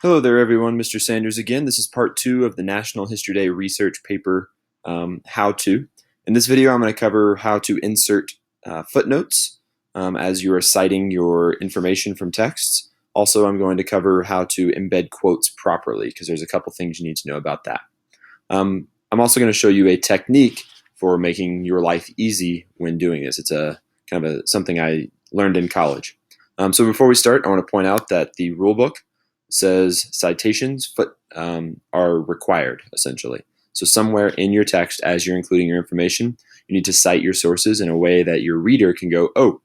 Hello there, everyone. Mr. Sanders again. This is part 2 of the National History Day research paper, How To. In this video, I'm going to cover how to insert footnotes as you are citing your information from texts. Also, I'm going to cover how to embed quotes properly, because there's a couple things you need to know about that. I'm also going to show you a technique for making your life easy when doing this. It's something I learned in college. So before we start, I want to point out that the rulebook says citations are required, essentially. So somewhere in your text, as you're including your information, you need to cite your sources in a way that your reader can go, oh,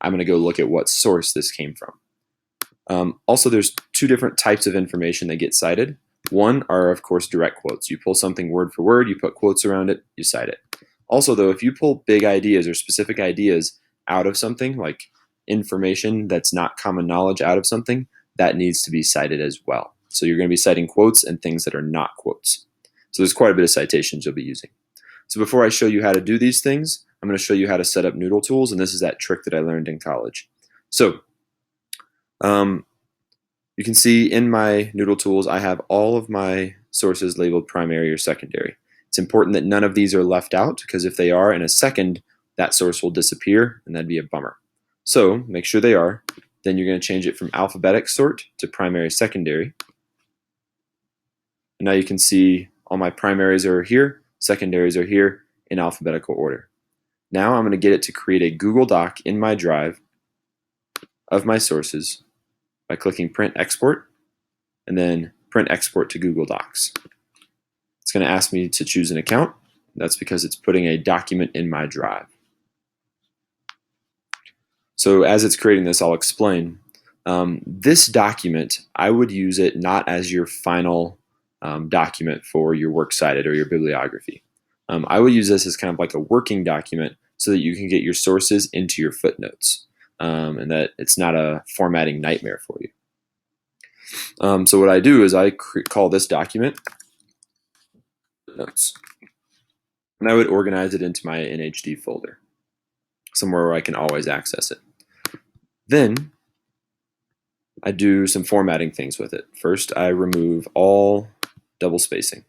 I'm going to go look at what source this came from. Also, there's two different types of information that get cited. One are, of course, direct quotes. You pull something word for word, you put quotes around it, you cite it. Also, though, if you pull big ideas or specific ideas out of something, like information that's not common knowledge out of something, that needs to be cited as well. So you're going to be citing quotes and things that are not quotes. So there's quite a bit of citations you'll be using. So before I show you how to do these things, I'm going to show you how to set up Noodle tools, and this is that trick that I learned in college. So you can see in my Noodle tools, I have all of my sources labeled primary or secondary. It's important that none of these are left out, because if they are, in a second, that source will disappear, and that'd be a bummer. So make sure they are. Then you're going to change it from alphabetic sort to primary secondary. And now you can see all my primaries are here, secondaries are here in alphabetical order. Now I'm going to get it to create a Google Doc in my drive of my sources by clicking print export and then print export to Google Docs. It's going to ask me to choose an account. That's because it's putting a document in my drive. So as it's creating this, I'll explain. This document, I would use it not as your final document for your works cited or your bibliography. I would use this as kind of like a working document so that you can get your sources into your footnotes, and that it's not a formatting nightmare for you. So what I do is I call this document footnotes, and I would organize it into my NHD folder, somewhere where I can always access it. Then I do some formatting things with it. First, I remove all double spacing.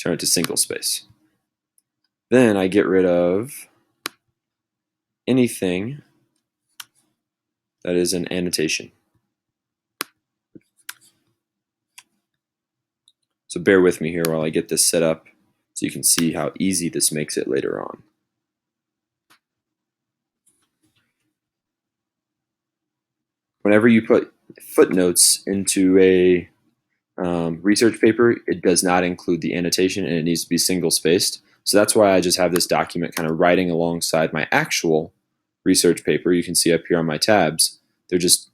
Turn it to single space. Then I get rid of anything that is an annotation. So bear with me here while I get this set up so you can see how easy this makes it later on. Whenever you put footnotes into a research paper, it does not include the annotation, and it needs to be single spaced. So that's why I just have this document kind of writing alongside my actual research paper. You can see up here on my tabs,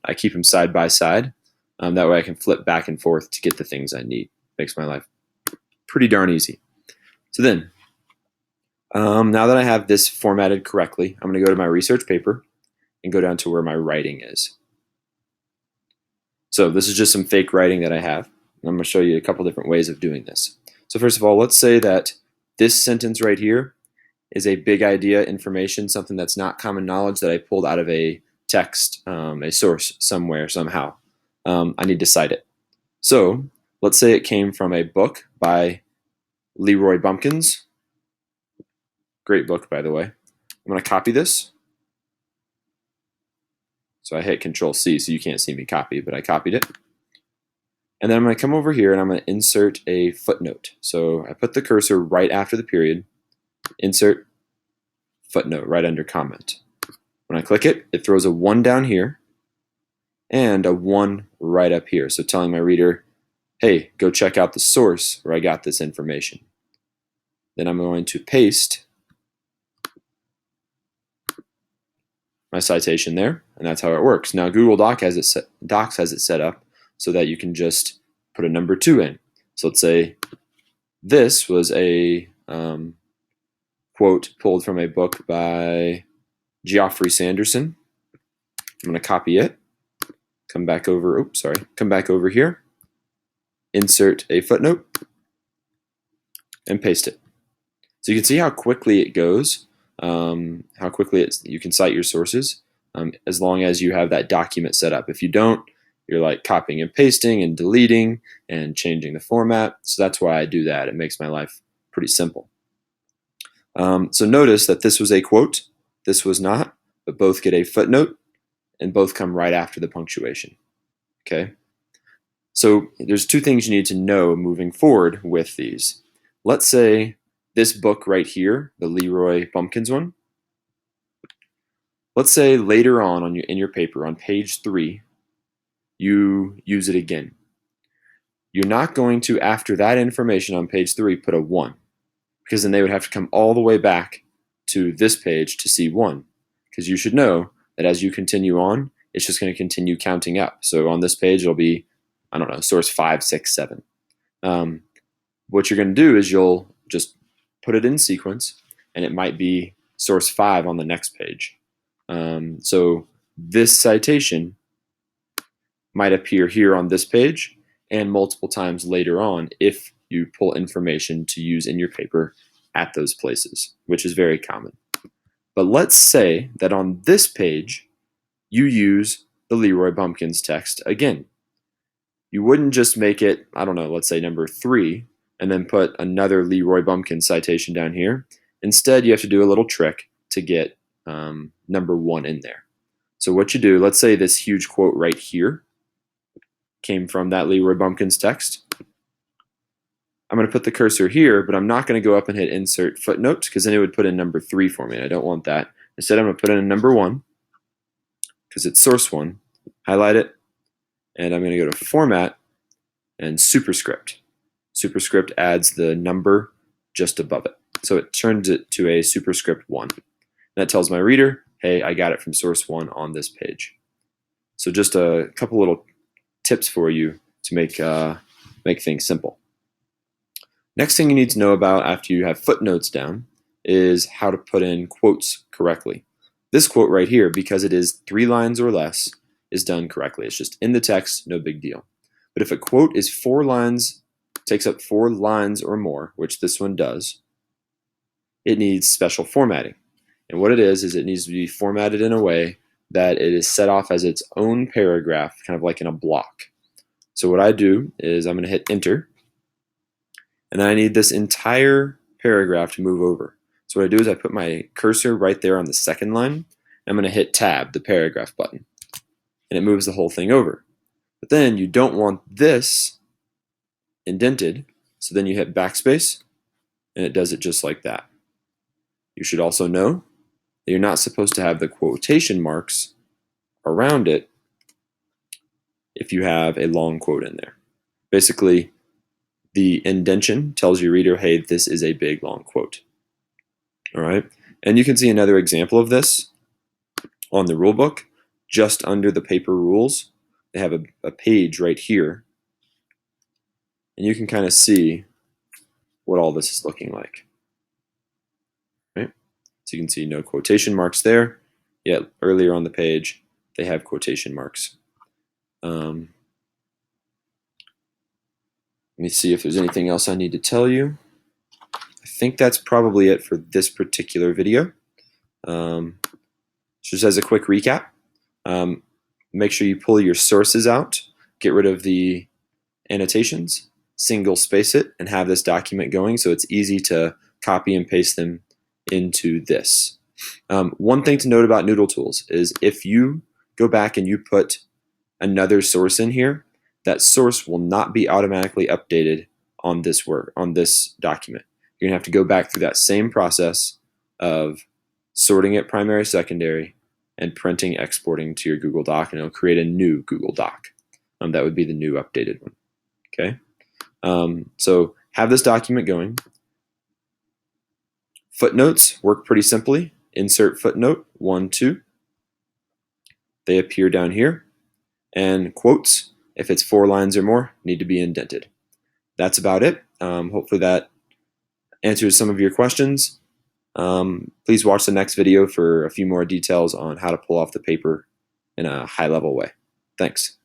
I keep them side by side. That way I can flip back and forth to get the things I need. Makes my life pretty darn easy. So then, now that I have this formatted correctly, I'm going to go to my research paper and go down to where my writing is. So this is just some fake writing that I have. I'm going to show you a couple different ways of doing this. So first of all, let's say that this sentence right here is a big idea information, something that's not common knowledge that I pulled out of a text, a source somewhere, somehow. I need to cite it. So let's say it came from a book by Leroy Bumpkins. Great book, by the way. I'm going to copy this. So I hit Control-C so you can't see me copy, but I copied it. And then I'm going to come over here and I'm going to insert a footnote. So I put the cursor right after the period, insert footnote right under comment. When I click it, it throws a 1 down here and a 1 right up here. So telling my reader, hey, go check out the source where I got this information. Then I'm going to paste my citation there, and that's how it works. Now Google Docs has it set up so that you can just put a number 2 in. So let's say this was a quote pulled from a book by Geoffrey Sanderson. I'm going to copy it, come back over here, insert a footnote, and paste it. So you can see how quickly it goes how quickly you can cite your sources, as long as you have that document set up. If you don't, you're like copying and pasting and deleting and changing the format. So that's why I do that. It makes my life pretty simple. So notice that this was a quote, this was not, but both get a footnote and both come right after the punctuation. Okay. So there's two things you need to know moving forward with these. Let's say this book right here, the Leroy Bumpkins one. Let's say later on in your paper on page 3, you use it again. You're not going to, after that information on page 3, put a 1, because then they would have to come all the way back to this page to see 1, because you should know that as you continue on, it's just going to continue counting up. So on this page, it'll be, I don't know, source 5, 6, 7. What you're going to do is you'll just put it in sequence, and it might be source 5 on the next page. So this citation might appear here on this page and multiple times later on if you pull information to use in your paper at those places, which is very common. But let's say that on this page, you use the Leroy Bumpkins text again. You wouldn't just make it, I don't know, let's say number 3, and then put another Leroy Bumpkins citation down here. Instead, you have to do a little trick to get number 1 in there. So what you do, let's say this huge quote right here came from that Leroy Bumpkins text. I'm going to put the cursor here, but I'm not going to go up and hit insert footnote, because then it would put in number 3 for me, and I don't want that. Instead, I'm going to put in number 1, because it's source 1, highlight it, and I'm going to go to format and superscript. Superscript adds the number just above it. So it turns it to a superscript 1. That tells my reader, hey, I got it from source 1 on this page. So just a couple little tips for you to make things simple. Next thing you need to know about after you have footnotes down is how to put in quotes correctly. This quote right here, because it is 3 lines or less, is done correctly. It's just in the text, no big deal. But if a quote is 4 lines, takes up 4 lines or more, which this one does, it needs special formatting. And what it is it needs to be formatted in a way that it is set off as its own paragraph, kind of like in a block. So what I do is I'm going to hit enter, and then I need this entire paragraph to move over. So what I do is I put my cursor right there on the second line, and I'm going to hit tab, the paragraph button, and it moves the whole thing over. But then you don't want this indented, so then you hit backspace, and it does it just like that. You should also know that you're not supposed to have the quotation marks around it if you have a long quote in there. Basically, the indentation tells your reader, hey, this is a big, long quote. All right, and you can see another example of this on the rule book. Just under the paper rules, they have a page right here, and you can kind of see what all this is looking like. Right? So you can see no quotation marks there, yet earlier on the page, they have quotation marks. Let me see if there's anything else I need to tell you. I think that's probably it for this particular video. Just as a quick recap, make sure you pull your sources out, get rid of the annotations, single space it, and have this document going so it's easy to copy and paste them into this. One thing to note about Noodle tools is if you go back and you put another source in here, that source will not be automatically updated on this document. You're gonna have to go back through that same process of sorting it primary, secondary, and printing, exporting to your Google Doc, and it'll create a new Google Doc. That would be the new updated one. Okay, so have this document going. Footnotes work pretty simply. Insert footnote 1, 2. They appear down here. And quotes, if it's 4 lines or more, need to be indented. That's about it. Hopefully that answers some of your questions. Please watch the next video for a few more details on how to pull off the paper in a high-level way. Thanks.